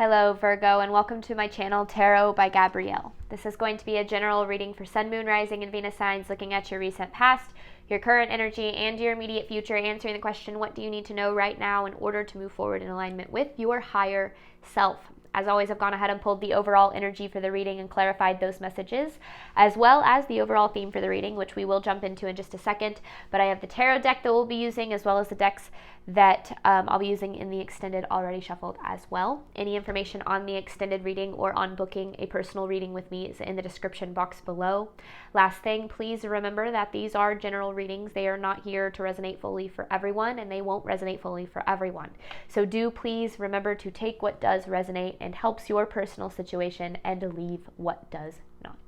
Hello Virgo, and welcome to my channel Tarot by Gabrielle. This is going to be a general reading for Sun, Moon, Rising, and Venus signs, looking at your recent past, your current energy, and your immediate future, answering the question, what do you need to know right now in order to move forward in alignment with your higher self? As always, I've gone ahead and pulled the overall energy for the reading and clarified those messages, as well as the overall theme for the reading, which we will jump into in just a second. But I have the tarot deck that we'll be using, as well as the decks that I'll be using in the extended already shuffled as well. Any information on the extended reading or on booking a personal reading with me is in the description box below. Last thing, please remember that these are general readings. They are not here to resonate fully for everyone, and they won't resonate fully for everyone. So do please remember to take what does resonate and helps your personal situation and leave what does not.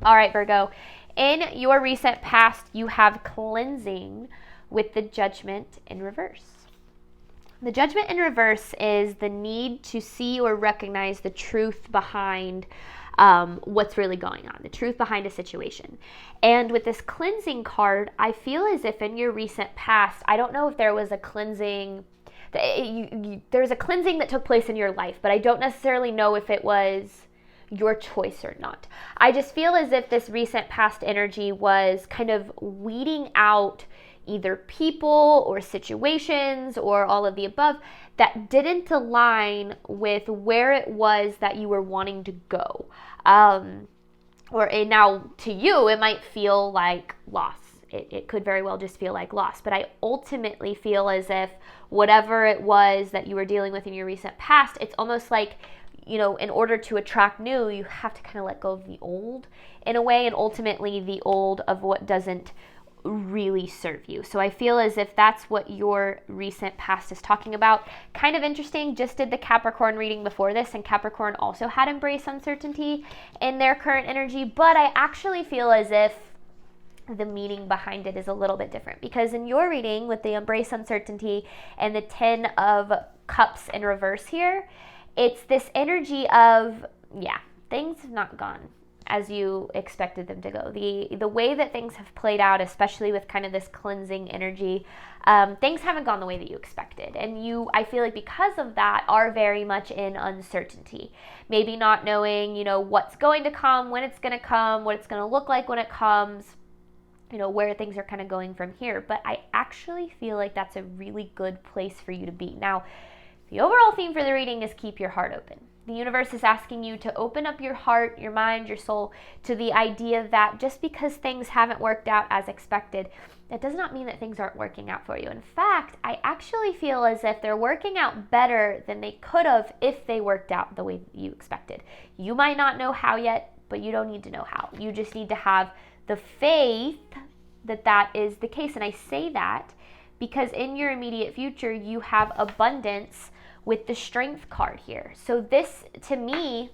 All right, Virgo, in your recent past, you have cleansing with the Judgment in reverse. The Judgment in reverse is the need to see or recognize the truth behind what's really going on, the truth behind a situation. And with this cleansing card, I feel as if in your recent past, I don't know if there was a cleansing, there's a cleansing that took place in your life, but I don't necessarily know if it was your choice or not. I just feel as if this recent past energy was kind of weeding out either people or situations or all of the above that didn't align with where it was that you were wanting to go. Now to you, it might feel like loss. It could very well just feel like loss. But I ultimately feel as if whatever it was that you were dealing with in your recent past, it's almost like, you know, in order to attract new, you have to kind of let go of the old in a way, and ultimately the old of what doesn't really serve you. So I feel as if that's what your recent past is talking about. Kind of interesting, just did the Capricorn reading before this, and Capricorn also had embraced uncertainty in their current energy, but I actually feel as if the meaning behind it is a little bit different, because in your reading with the embrace uncertainty and the 10 of Cups in reverse here, it's this energy of, things have not gone as you expected them to go. The way that things have played out, especially with kind of this cleansing energy, things haven't gone the way that you expected. And you, I feel like because of that, are very much in uncertainty. Maybe not knowing, what's going to come, when it's going to come, what it's going to look like when it comes, where things are kind of going from here. But I actually feel like that's a really good place for you to be. Now, the overall theme for the reading is keep your heart open. The universe is asking you to open up your heart, your mind, your soul to the idea that just because things haven't worked out as expected, that does not mean that things aren't working out for you. In fact, I actually feel as if they're working out better than they could have if they worked out the way you expected. You might not know how yet, but you don't need to know how. You just need to have the faith that that is the case. And I say that because in your immediate future, you have abundance with the Strength card here. So this, to me,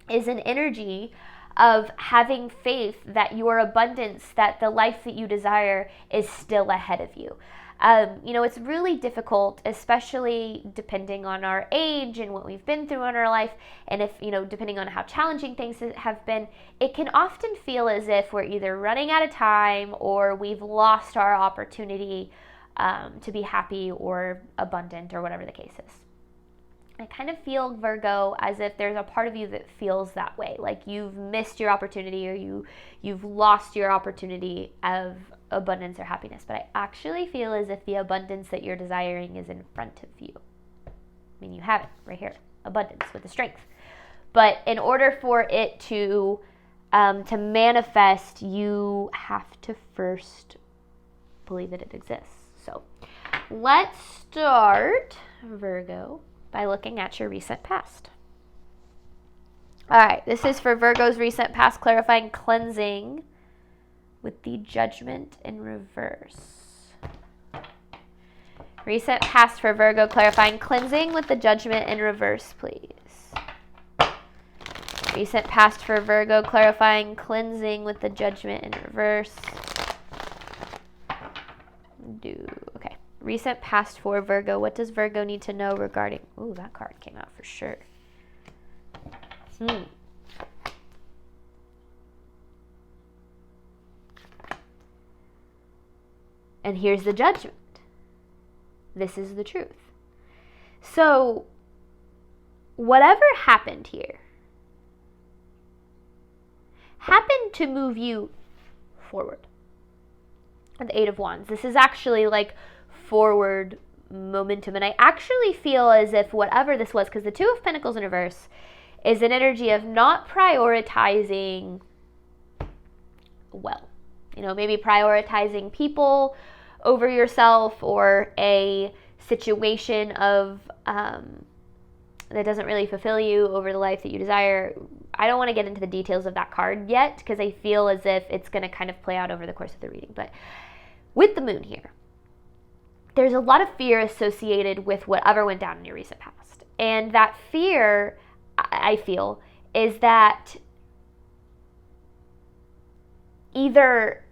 is an energy of having faith that your abundance, that the life that you desire is still ahead of you. It's really difficult, especially depending on our age and what we've been through in our life. And if, depending on how challenging things have been, it can often feel as if we're either running out of time or we've lost our opportunity to be happy or abundant or whatever the case is. I kind of feel, Virgo, as if there's a part of you that feels that way, like you've missed your opportunity or you've lost your opportunity of abundance or happiness. But I actually feel as if the abundance that you're desiring is in front of you. I mean, you have it right here, abundance with the Strength. But in order for it to manifest, you have to first believe that it exists. So let's start, Virgo, by looking at your recent past. All right, this is for Virgo's recent past, clarifying cleansing with the Judgment in reverse. Recent past for Virgo, clarifying cleansing with the Judgment in reverse, please. Recent past for Virgo, clarifying cleansing with the Judgment in reverse. Okay. Recent past for Virgo. What does Virgo need to know regarding... Ooh, that card came out for sure. And here's the Judgment. This is the truth. So whatever happened here happened to move you forward. The Eight of Wands. This is actually like forward momentum. And I actually feel as if whatever this was, because the Two of Pentacles in reverse is an energy of not prioritizing well. Maybe prioritizing people over yourself, or a situation of that doesn't really fulfill you over the life that you desire. I don't want to get into the details of that card yet, because I feel as if it's going to kind of play out over the course of the reading. But with the moon here, there's a lot of fear associated with whatever went down in your recent past. And that fear, I feel, is that either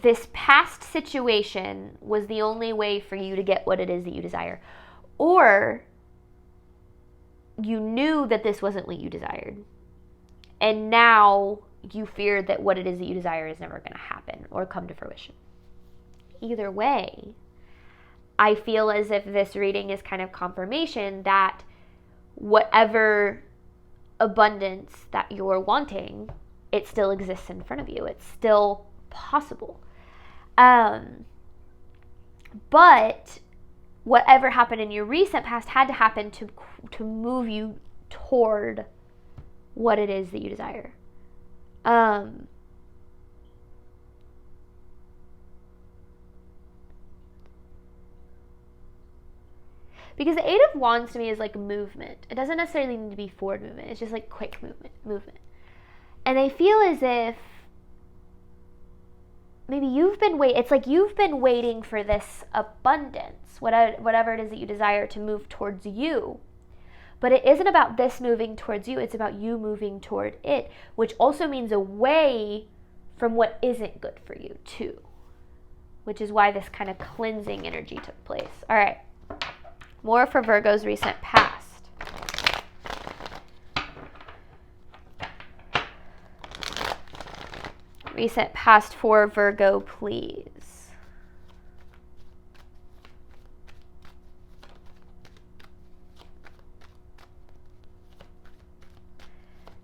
this past situation was the only way for you to get what it is that you desire, or you knew that this wasn't what you desired, and now you fear that what it is that you desire is never going to happen or come to fruition. Either way, I feel as if this reading is kind of confirmation that whatever abundance that you're wanting, it still exists in front of you. It's still possible. But whatever happened in your recent past had to happen to move you toward what it is that you desire. Because the Eight of Wands to me is like movement. It doesn't necessarily need to be forward movement. It's just like quick movement. And I feel as if maybe you've been waiting for this abundance, whatever it is that you desire, to move towards you. But it isn't about this moving towards you. It's about you moving toward it, which also means away from what isn't good for you too, which is why this kind of cleansing energy took place. All right. More for Virgo's recent past. Recent past for Virgo, please.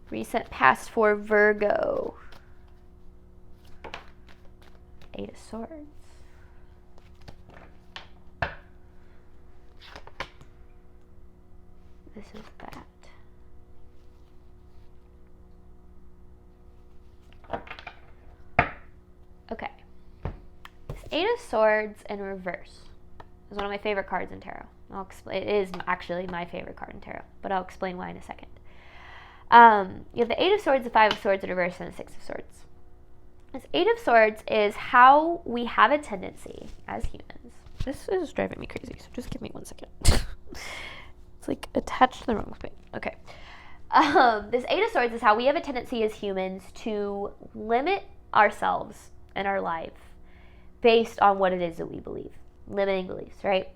Recent past for Virgo. Eight of Swords. This is that. Okay. This Eight of Swords in reverse is one of my favorite cards in tarot. I'll explain. It is actually my favorite card in tarot, but I'll explain why in a second. You have the Eight of Swords, the Five of Swords in reverse, and the Six of Swords. This Eight of Swords is how we have a tendency as humans. This is driving me crazy, so just give me 1 second. It's like attached to the wrong thing. Okay. This Eight of Swords is how we have a tendency as humans to limit ourselves and our life based on what it is that we believe. Limiting beliefs, right?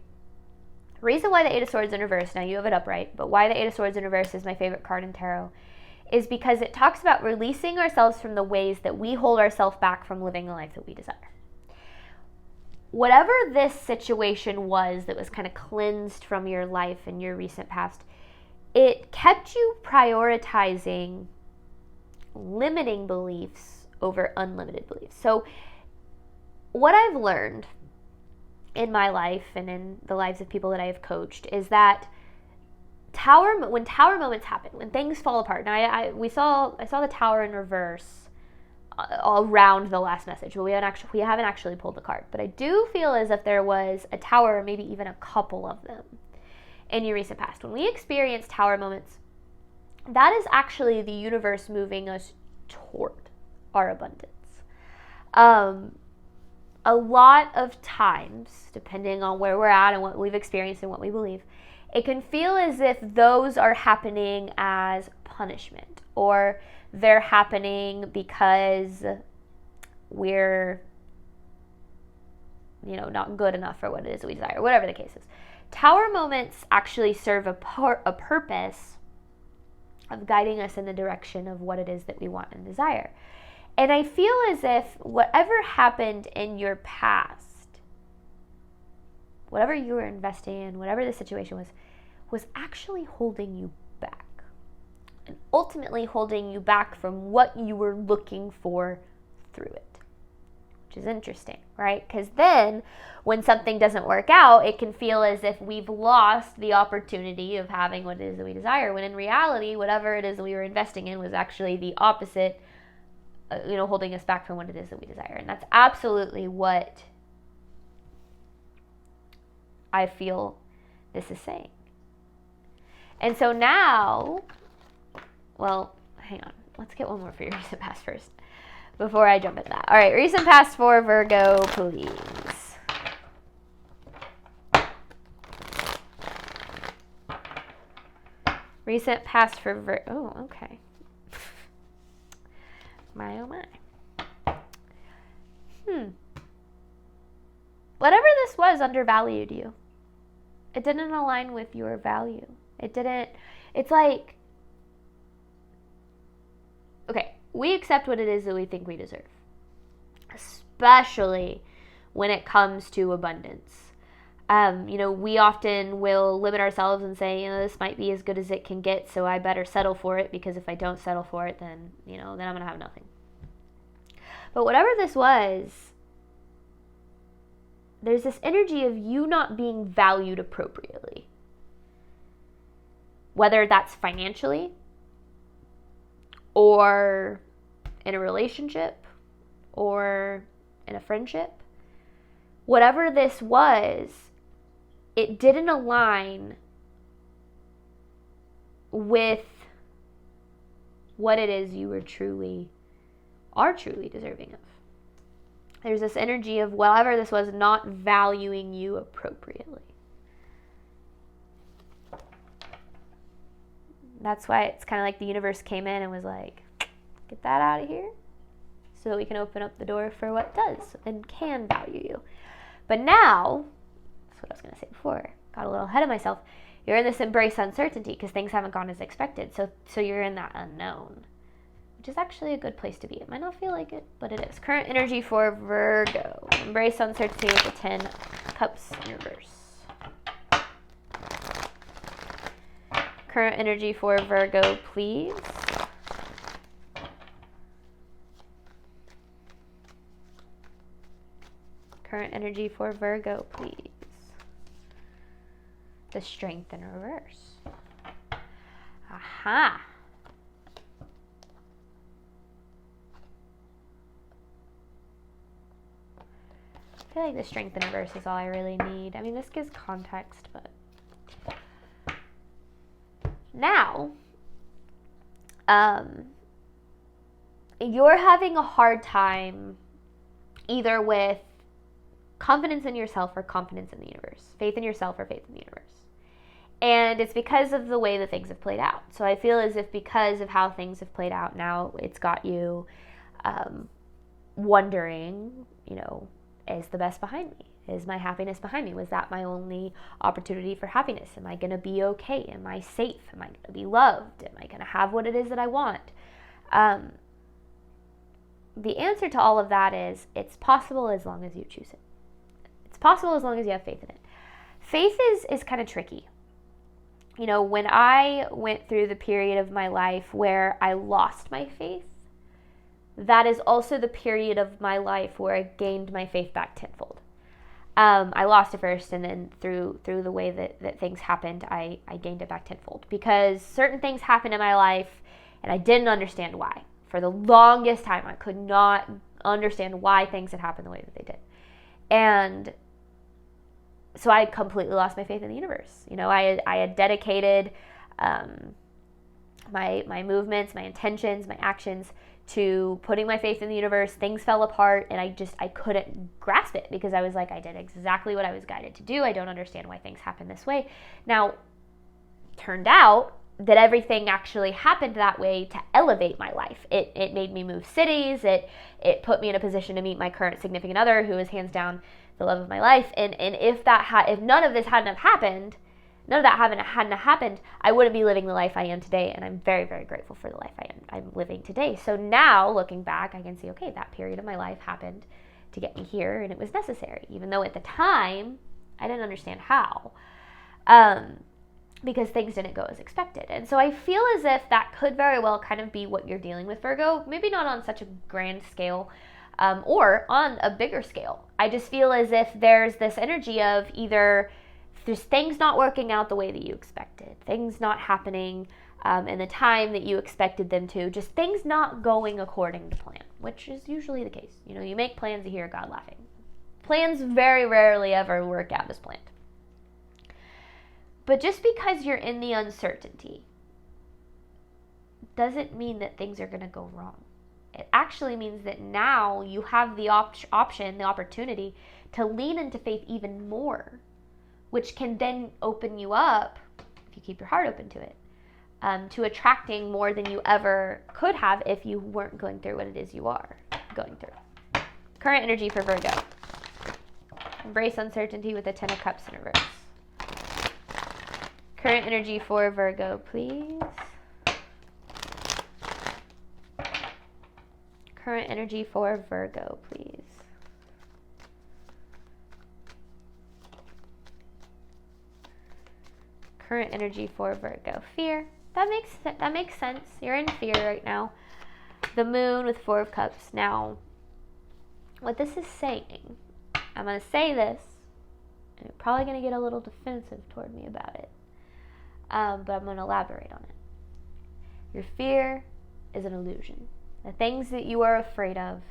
The reason why the Eight of Swords in reverse, now you have it upright, but why the Eight of Swords in reverse is my favorite card in tarot is because it talks about releasing ourselves from the ways that we hold ourselves back from living the life that we desire. Whatever this situation was that was kind of cleansed from your life in your recent past, it kept you prioritizing limiting beliefs over unlimited beliefs. So what I've learned in my life and in the lives of people that I have coached is that when tower moments happen, when things fall apart. Now I saw the tower in reverse around the last message, but we haven't actually pulled the card. But I do feel as if there was a tower, or maybe even a couple of them, in your recent past. When we experience tower moments, that is actually the universe moving us toward our abundance. A lot of times, depending on where we're at and what we've experienced and what we believe, it can feel as if those are happening as punishment, or they're happening because we're, not good enough for what it is we desire, whatever the case is. Tower moments actually serve a purpose of guiding us in the direction of what it is that we want and desire. And I feel as if whatever happened in your past, whatever you were investing in, whatever the situation was was actually holding you back. And ultimately holding you back from what you were looking for through it. Which is interesting, right? Because then when something doesn't work out, it can feel as if we've lost the opportunity of having what it is that we desire, when in reality, whatever it is that we were investing in was actually the opposite, holding us back from what it is that we desire. And that's absolutely what I feel this is saying. And so now, well, hang on. Let's get one more for your recent past first before I jump into that. All right, recent past for Virgo, please. Recent past for Virgo. Oh, okay. My, oh my. Whatever this was undervalued you. It didn't align with your value. It's like, okay, we accept what it is that we think we deserve, especially when it comes to abundance. We often will limit ourselves and say, this might be as good as it can get, so I better settle for it, because if I don't settle for it, then I'm going to have nothing. But whatever this was, there's this energy of you not being valued appropriately. Whether that's financially, or in a relationship, or in a friendship. Whatever this was, it didn't align with what it is you are truly deserving of. There's this energy of whatever this was not valuing you appropriately. That's why it's kind of like the universe came in and was like, get that out of here so that we can open up the door for what does and can value you. But now, that's what I was going to say before, got a little ahead of myself. You're in this embrace uncertainty because things haven't gone as expected. So you're in that unknown, which is actually a good place to be. It might not feel like it, but it is. Current energy for Virgo. Embrace uncertainty with the 10 Cups in reverse. Current energy for Virgo, please. Current energy for Virgo, please. The Strength in reverse. Aha. I feel like the Strength in reverse is all I really need. I mean, this gives context, but now, you're having a hard time either with confidence in yourself or confidence in the universe. Faith in yourself or faith in the universe. And it's because of the way that things have played out. So I feel as if because of how things have played out now, it's got you wondering, is the best behind me? Is my happiness behind me? Was that my only opportunity for happiness? Am I going to be okay? Am I safe? Am I going to be loved? Am I going to have what it is that I want? The answer to all of that is it's possible as long as you choose it. It's possible as long as you have faith in it. Faith is kind of tricky. When I went through the period of my life where I lost my faith, that is also the period of my life where I gained my faith back tenfold. I lost it first, and then through the way that things happened, I gained it back tenfold. Because certain things happened in my life, and I didn't understand why. For the longest time, I could not understand why things had happened the way that they did. And so I completely lost my faith in the universe. I had dedicated my movements, my intentions, my actions to putting my faith in the universe. Things fell apart, and I couldn't grasp it because I was like, I did exactly what I was guided to do. I don't understand why things happen this way. Now, turned out that everything actually happened that way to elevate my life. It made me move cities. It put me in a position to meet my current significant other, who is hands down the love of my life. And if none of this hadn't happened, I wouldn't be living the life I am today, and I'm very, very grateful for the life I'm living today. So now, looking back, I can see, okay, that period of my life happened to get me here, and it was necessary, even though at the time, I didn't understand how. because things didn't go as expected. And so I feel as if that could very well kind of be what you're dealing with, Virgo. Maybe not on such a grand scale, or on a bigger scale. I just feel as if there's this energy of either there's things not working out the way that you expected, things not happening in the time that you expected them to, just things not going according to plan, which is usually the case. You know, you make plans, you hear God laughing. Plans very rarely ever work out as planned. But just because you're in the uncertainty doesn't mean that things are going to go wrong. It actually means that now you have the option, the opportunity to lean into faith even more, which can then open you up, if you keep your heart open to it, to attracting more than you ever could have if you weren't going through what it is you are going through. Current energy for Virgo. Embrace uncertainty with the 10 of Cups in reverse. Current energy for Virgo, please. Current energy for Virgo, please. Current energy for Virgo. Fear. That makes sense. You're in fear right now. The Moon with 4 of Cups. Now, what this is saying, I'm going to say this, and you're probably going to get a little defensive toward me about it. But I'm going to elaborate on it. Your fear is an illusion. The things that you are afraid of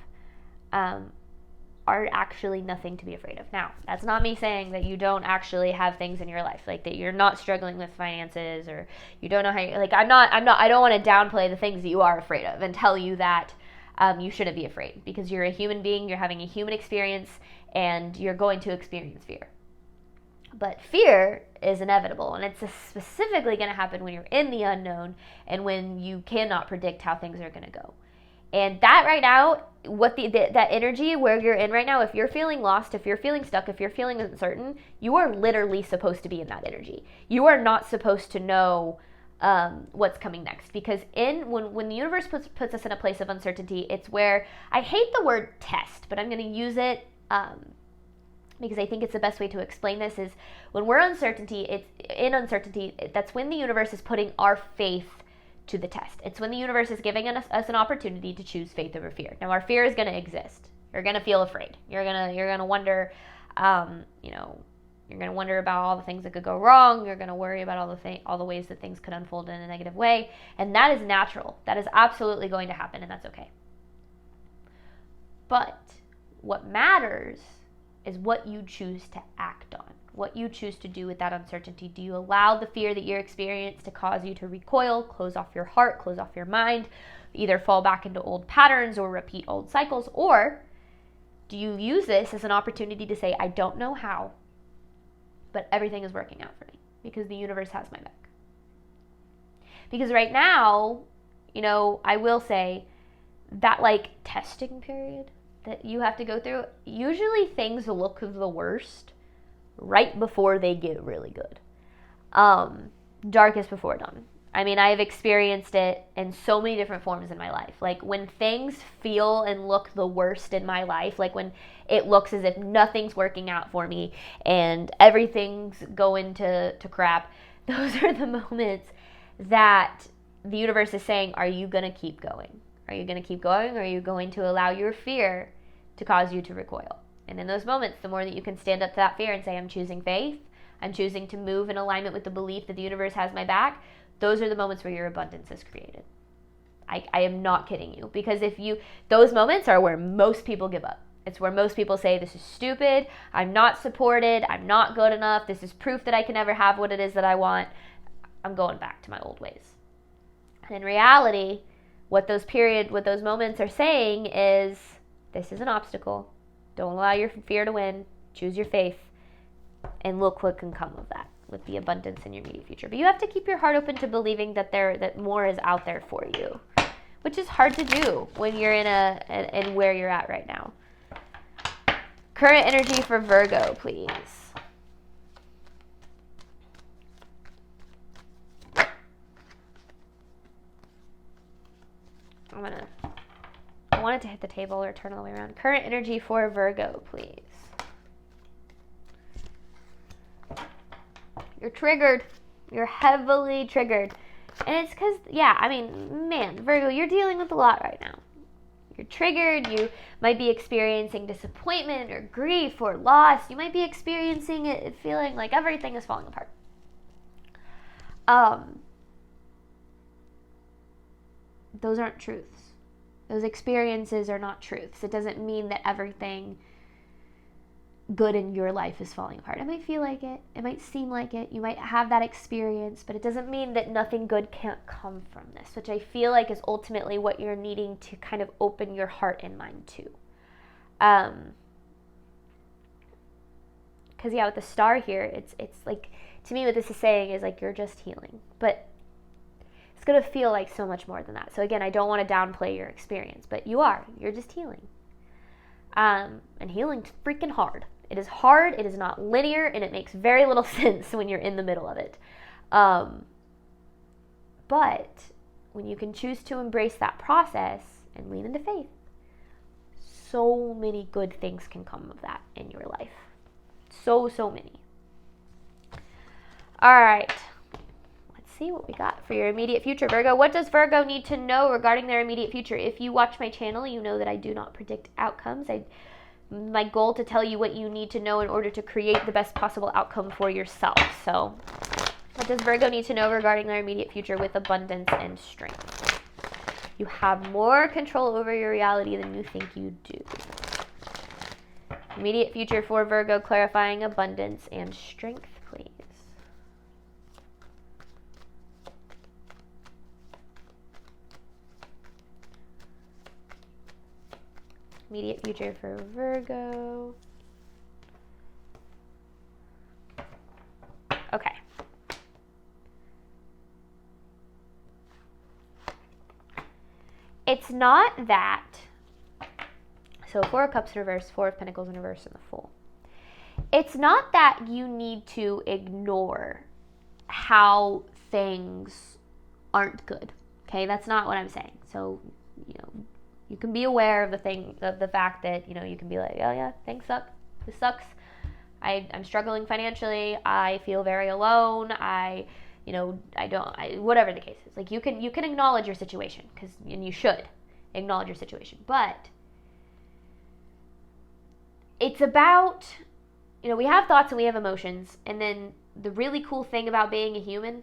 are actually nothing to be afraid of. Now, that's not me saying that you don't actually have things in your life, like that you're not struggling with finances, or you don't know how. I don't want to downplay the things that you are afraid of and tell you that you shouldn't be afraid, because you're a human being, you're having a human experience, and you're going to experience fear. But fear is inevitable, and it's specifically going to happen when you're in the unknown and when you cannot predict how things are going to go. And that right now, that energy where you're in right now, if you're feeling lost, if you're feeling stuck, if you're feeling uncertain, you are literally supposed to be in that energy. You are not supposed to know what's coming next, because when the universe puts us in a place of uncertainty, it's where, I hate the word test, but I'm going to use it because I think it's the best way to explain this, is when we're uncertainty, that's when the universe is putting our faith to the test. It's when the universe is giving us an opportunity to choose faith over fear. Now, our fear is going to exist. You're going to feel afraid. You're going to wonder, you're going to wonder about all the things that could go wrong. You're going to worry about all the ways that things could unfold in a negative way. And that is natural. That is absolutely going to happen, and that's okay. But what matters is what you choose to act on, what you choose to do with that uncertainty. Do you allow the fear that you're experiencing to cause you to recoil, close off your heart, close off your mind, either fall back into old patterns or repeat old cycles? Or do you use this as an opportunity to say, I don't know how, but everything is working out for me because the universe has my back? Because right now, I will say that testing period that you have to go through, usually things look the worst right before they get really good. Darkest before dawn. I mean, I have experienced it in so many different forms in my life. Like when things feel and look the worst in my life, like when it looks as if nothing's working out for me and everything's going to crap, those are the moments that the universe is saying, are you going to keep going? Are you going to keep going, or are you going to allow your fear to cause you to recoil? And in those moments, the more that you can stand up to that fear and say, I'm choosing faith, I'm choosing to move in alignment with the belief that the universe has my back, those are the moments where your abundance is created. I am not kidding you, because those moments are where most people give up. It's where most people say, this is stupid, I'm not supported, I'm not good enough, this is proof that I can never have what it is that I want, I'm going back to my old ways. And in reality, what those moments are saying is, this is an obstacle. Don't allow your fear to win. Choose your faith. And look what can come of that with the abundance in your immediate future. But you have to keep your heart open to believing that more is out there for you, which is hard to do when you're in where you're at right now. Current energy for Virgo, please. I want it to hit the table or turn all the way around. Current energy for Virgo, please. You're triggered. You're heavily triggered. And it's because, man, Virgo, you're dealing with a lot right now. You're triggered. You might be experiencing disappointment or grief or loss. You might be experiencing it feeling like everything is falling apart. Those aren't truths. Those experiences are not truths. It doesn't mean that everything good in your life is falling apart. It might feel like it. It might seem like it. You might have that experience, but it doesn't mean that nothing good can't come from this, which I feel like is ultimately what you're needing to kind of open your heart and mind to. Because with the star here, it's like, to me what this is saying is like you're just healing, but it's going to feel like so much more than that. So again, I don't want to downplay your experience, but you're just healing. And healing's freaking hard. It is hard, it is not linear, and it makes very little sense when you're in the middle of it. But when you can choose to embrace that process and lean into faith, so many good things can come of that in your life. So many. All right. Let's see what we got for your immediate future, Virgo. What does Virgo need to know regarding their immediate future? If you watch my channel, you know that I do not predict outcomes. My goal to tell you what you need to know in order to create the best possible outcome for yourself. So, what does Virgo need to know regarding their immediate future with abundance and strength? You have more control over your reality than you think you do. Immediate future for Virgo, clarifying abundance and strength, please. Immediate future for Virgo. Okay. It's not that. So 4 of Cups in reverse, 4 of Pentacles in reverse, and the Fool. It's not that you need to ignore how things aren't good. Okay, that's not what I'm saying. So, you can be aware of the fact that, you can be like, oh yeah, things suck. This sucks. I'm struggling financially. I feel very alone. Whatever the case is. Like, you can acknowledge your situation, and you should acknowledge your situation. But it's about, we have thoughts and we have emotions. And then the really cool thing about being a human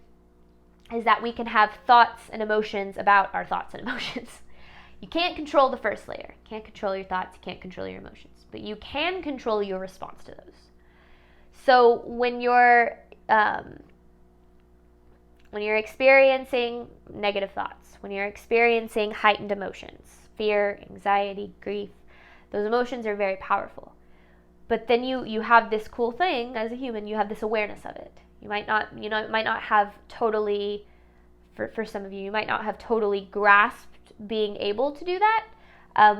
is that we can have thoughts and emotions about our thoughts and emotions. You can't control the first layer. You can't control your thoughts. You can't control your emotions. But you can control your response to those. So when you're experiencing negative thoughts, when you're experiencing heightened emotions, fear, anxiety, grief, those emotions are very powerful. But then you have this cool thing as a human. You have this awareness of it. You might not, it might not have totally, for some of you, you might not have totally grasped being able to do that,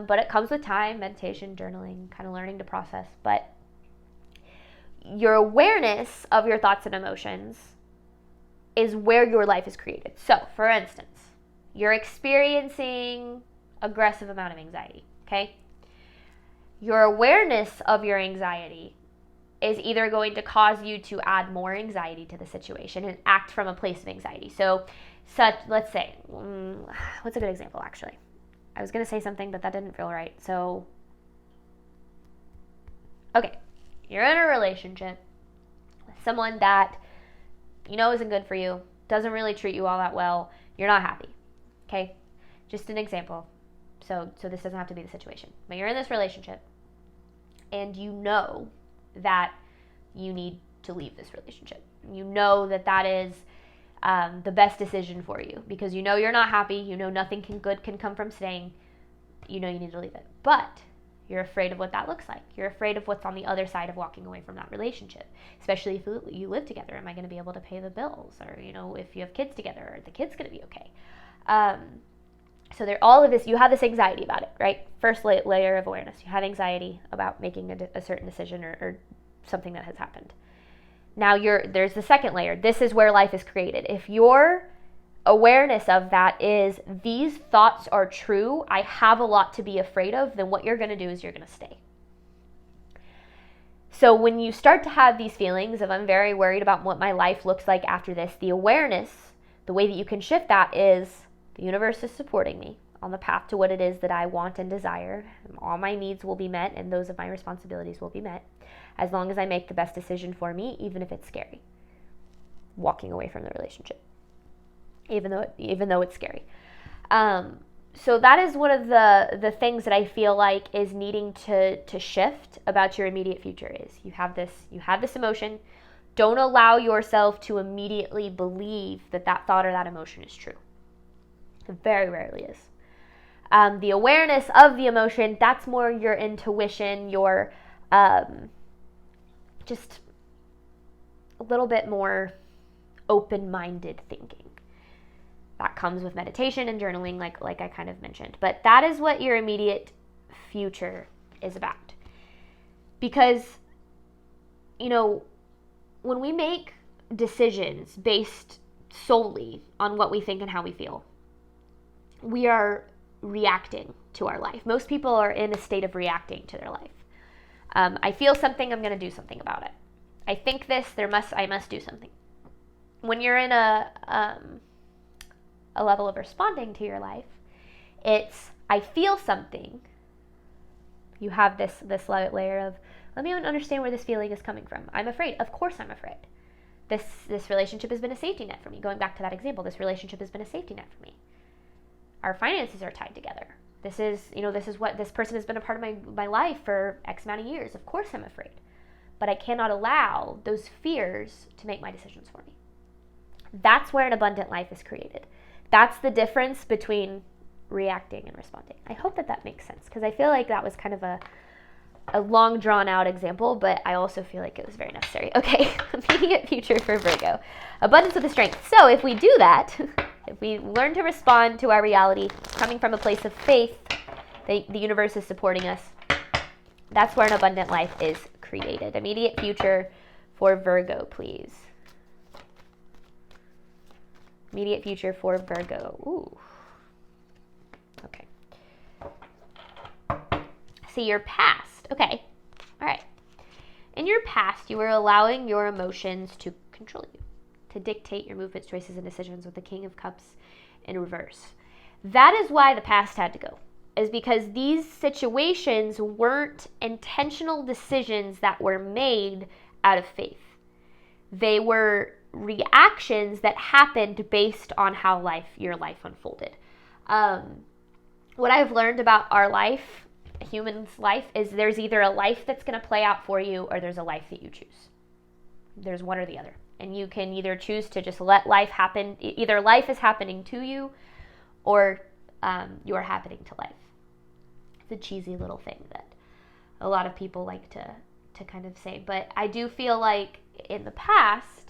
but it comes with time, meditation, journaling, kind of learning to process. But your awareness of your thoughts and emotions is where your life is created. So, for instance, you're experiencing aggressive amount of anxiety, okay? Your awareness of your anxiety is either going to cause you to add more anxiety to the situation and act from a place of anxiety. So, let's say, what's a good example, actually? I was going to say something, but that didn't feel right. So, okay, you're in a relationship with someone that isn't good for you, doesn't really treat you all that well, you're not happy, okay? Just an example. So this doesn't have to be the situation. But you're in this relationship, and you know that you need to leave this relationship. You know that is the best decision for you, because you're not happy, nothing good can come from staying, you need to leave it. But you're afraid of what that looks like. You're afraid of what's on the other side of walking away from that relationship, especially if you live together. Am I going to be able to pay the bills? Or, if you have kids together, are the kids going to be okay? So all of this, you have this anxiety about it, right? First layer of awareness. You have anxiety about making a certain decision or something that has happened. Now there's the second layer. This is where life is created. If your awareness of that is, these thoughts are true, I have a lot to be afraid of, then what you're going to do is you're going to stay. So when you start to have these feelings of I'm very worried about what my life looks like after this, the awareness, the way that you can shift that is the universe is supporting me on the path to what it is that I want and desire. All my needs will be met and those of my responsibilities will be met as long as I make the best decision for me, even if it's scary. Walking away from the relationship, even though it's scary. So that is one of the things that I feel like is needing to shift about your immediate future is you have this emotion. Don't allow yourself to immediately believe that thought or that emotion is true. It very rarely is. The awareness of the emotion, that's more your intuition, your just a little bit more open-minded thinking. That comes with meditation and journaling, like I kind of mentioned. But that is what your immediate future is about. Because, when we make decisions based solely on what we think and how we feel, we are reacting to our life. Most people are in a state of reacting to their life. I feel something, I'm going to do something about it. I think this, I must do something. When you're in a level of responding to your life, it's I feel something. You have this layer of let me understand where this feeling is coming from. I'm afraid. Of course I'm afraid. This relationship has been a safety net for me. Going back to that example, this relationship has been a safety net for me. Our finances are tied together. This is what this person has been a part of my life for X amount of years. Of course I'm afraid. But I cannot allow those fears to make my decisions for me. That's where an abundant life is created. That's the difference between reacting and responding. I hope that makes sense because I feel like that was kind of a long drawn out example, but I also feel like it was very necessary. Okay, immediate future for Virgo. Abundance with a strength. So if we do that, if we learn to respond to our reality coming from a place of faith, the universe is supporting us, that's where an abundant life is created. Immediate future for Virgo, please. Immediate future for Virgo. Ooh. Okay. See your past. Okay. All right. In your past, you were allowing your emotions to control you, to dictate your movements, choices, and decisions with the King of Cups in reverse. That is why the past had to go, is because these situations weren't intentional decisions that were made out of faith. They were reactions that happened based on how your life unfolded. What I've learned about our life, a human's life, is there's either a life that's going to play out for you or there's a life that you choose. There's one or the other. And you can either choose to just let life happen. Either life is happening to you or you are happening to life. It's a cheesy little thing that a lot of people like to kind of say. But I do feel like in the past,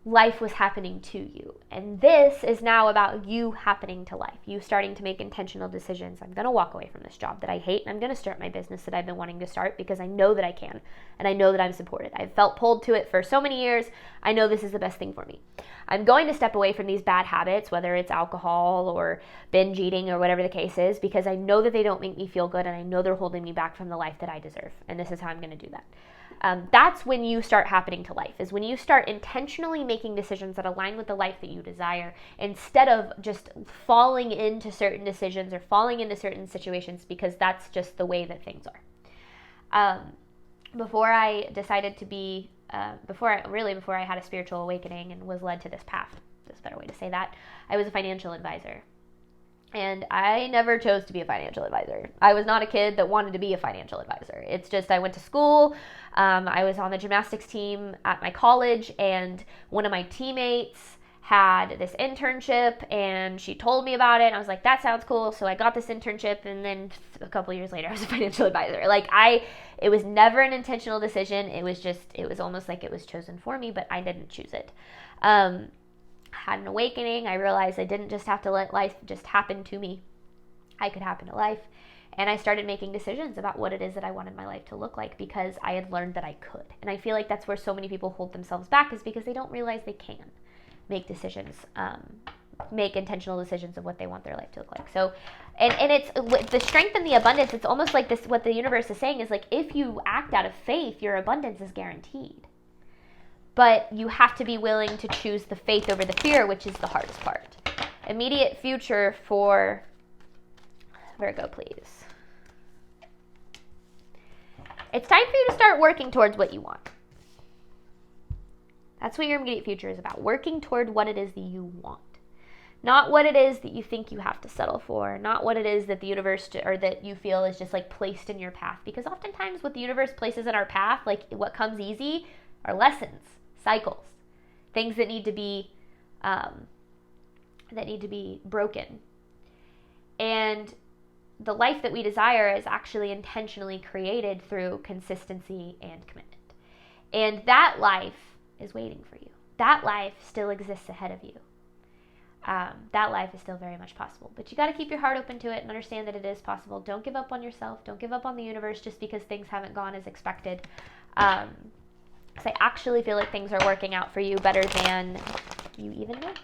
life was happening to you. And this is now about you happening to life. You starting to make intentional decisions. I'm going to walk away from this job that I hate, and I'm going to start my business that I've been wanting to start because I know that I can, and I know that I'm supported. I've felt pulled to it for so many years. I know this is the best thing for me. I'm going to step away from these bad habits, whether it's alcohol or binge eating or whatever the case is, because I know that they don't make me feel good, and I know they're holding me back from the life that I deserve. And this is how I'm going to do that. That's when you start happening to life, is when you start intentionally making decisions that align with the life that you desire instead of just falling into certain decisions or falling into certain situations because that's just the way that things are. Before I decided to be, before I had a spiritual awakening and was led to this path, that's a better way to say that, I was a financial advisor. And I never chose to be a financial advisor. I was not a kid that wanted to be a financial advisor. It's just I went to school. I was on the gymnastics team at my college, and one of my teammates had this internship, and she told me about it. And I was like, that sounds cool. So I got this internship, and then a couple years later, I was a financial advisor. It was never an intentional decision. It was almost like it was chosen for me, but I didn't choose it. Had an awakening. I realized I didn't just have to let life just happen to me. I could happen to life. And I started making decisions about what it is that I wanted my life to look like because I had learned that I could. And I feel like that's where so many people hold themselves back, is because they don't realize they can make decisions make intentional decisions of what they want their life to look like. So, and it's the strength and the abundance. It's almost like this, what the universe is saying is like, if you act out of faith, your abundance is guaranteed. But you have to be willing to choose the faith over the fear, which is the hardest part. Immediate future for Virgo, please. It's time for you to start working towards what you want. That's what your immediate future is about. Working toward what it is that you want. Not what it is that you think you have to settle for. Not what it is that the universe or that you feel is just like placed in your path. Because oftentimes what the universe places in our path, like what comes easy, are lessons, cycles, things that need to be broken. And the life that we desire is actually intentionally created through consistency and commitment. And that life is waiting for you. That life still exists ahead of you. That life is still very much possible. But you got to keep your heart open to it and understand that it is possible. Don't give up on yourself. Don't give up on the universe just because things haven't gone as expected. Because I actually feel like things are working out for you better than you even know.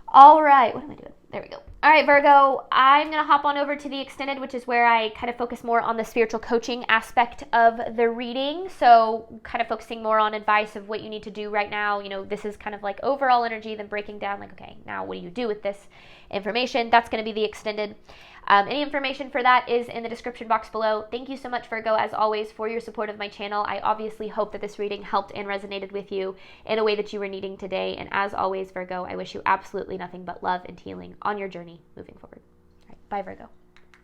All right. What am I doing? There we go. All right, Virgo, I'm going to hop on over to the extended, which is where I kind of focus more on the spiritual coaching aspect of the reading. So kind of focusing more on advice of what you need to do right now. You know, this is kind of like overall energy, then breaking down like, okay, now what do you do with this information? That's going to be the extended. Any information for that is in the description box below. Thank you so much, Virgo, as always, for your support of my channel. I obviously hope that this reading helped and resonated with you in a way that you were needing today. And as always, Virgo, I wish you absolutely nothing but love and healing on your journey moving forward. All right, bye, Virgo.